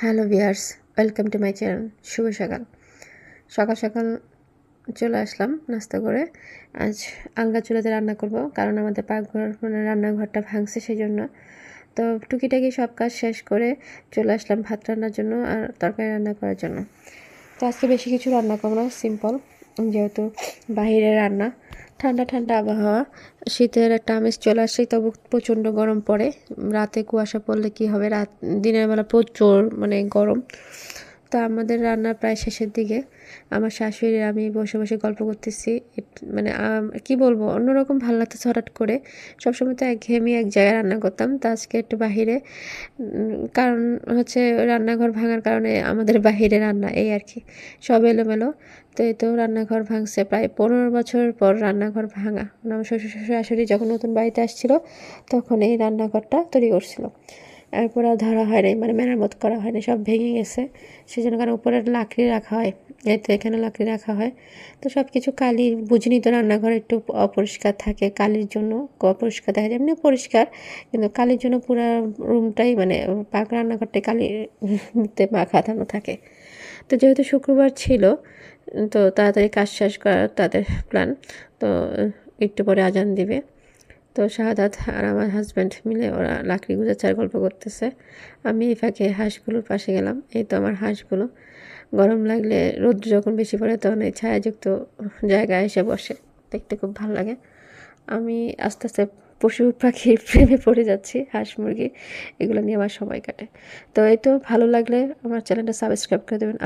Hello viewers, welcome to my channel. শুভ সকাল। সকাল সকাল চলে আসলাম নাস্তা করে। আজ আলগা চুলাতে রান্না করব, কারণ আমাদের পাকঘর মানে রান্নাঘরটা ভাঙছে, সেই জন্য। তো টুকিটাকি সব কাজ শেষ করে চলে আসলাম ভাত রান্নার জন্য আর তরকারি রান্না করার জন্য। তো আজকে বেশি কিছু রান্না করবো না, সিম্পল, যেহেতু বাহিরে রান্না, ঠান্ডা ঠান্ডা আবহাওয়া, শীতের একটা আমেজ চলে আসছে, তবু প্রচণ্ড গরম পড়ে। রাতে কুয়াশা পড়লে কি হবে, দিনের বেলা প্রচুর গরম। তা আমাদের রান্না প্রায় শেষের দিকে। আমার শাশুড়ি আমি বসে বসে গল্প করতেছি। কি বলবো, অন্যরকম ভালো লাগতেছে হঠাৎ করে। সবসময় তো একঘেয়েমি এক জায়গায় রান্না করতাম, তা আজকে একটু বাহিরে, কারণ হচ্ছে রান্নাঘর ভাঙার কারণে আমাদের বাহিরে রান্না, এই আর কি, সব এলোমেলো। তো এই তো রান্নাঘর ভাঙছে, প্রায় 15 বছর পর রান্নাঘর ভাঙা। আমার শ্বশুর শাশুড়ি যখন নতুন বাড়িতে আসছিল তখন এই রান্নাঘরটা তৈরি করছিল। এরপর আর ধরা হয় নাই, মেরামত করা হয়নি, সব ভেঙে গেছে। সেজন্য, কারণ উপরে লাকড়ি রাখা হয়, এই তো এখানে লাকড়ি রাখা হয়। তো সব কিছু কালি, বুঝিনি তো রান্নাঘর একটু অপরিষ্কার থাকে, কালির জন্য অপরিষ্কার দেখা যায়, এমনি পরিষ্কার, কিন্তু কালির জন্য পুরো রুমটাই পাক রান্নাঘরটাই কালিতে মাখানো থাকে। তো যেহেতু শুক্রবার ছিল, তো তাড়াতাড়ি কাজ শেষ করার তাদের প্ল্যান। তো একটু পরে আজান দিবে। তো শাহাদাত আর আমার হাজব্যান্ড মিলে ওরা লাকড়ি গুজাচ্ছার গল্প করতেছে। আমি এই ফাঁকে হাঁসগুলোর পাশে গেলাম। এই তো আমার হাঁসগুলো, গরম লাগলে, রোদ্র যখন বেশি পড়ে তখন এই ছায়াযুক্ত জায়গায় এসে বসে, দেখতে খুব ভালো লাগে। আমি আস্তে আস্তে পশু পাখির প্রেমে পড়ে যাচ্ছি, হাঁস মুরগি এগুলো নিয়ে আমার সময় কাটে। তো এই তো, ভালো লাগলে আমার চ্যানেলটা সাবস্ক্রাইব করে দেবেন।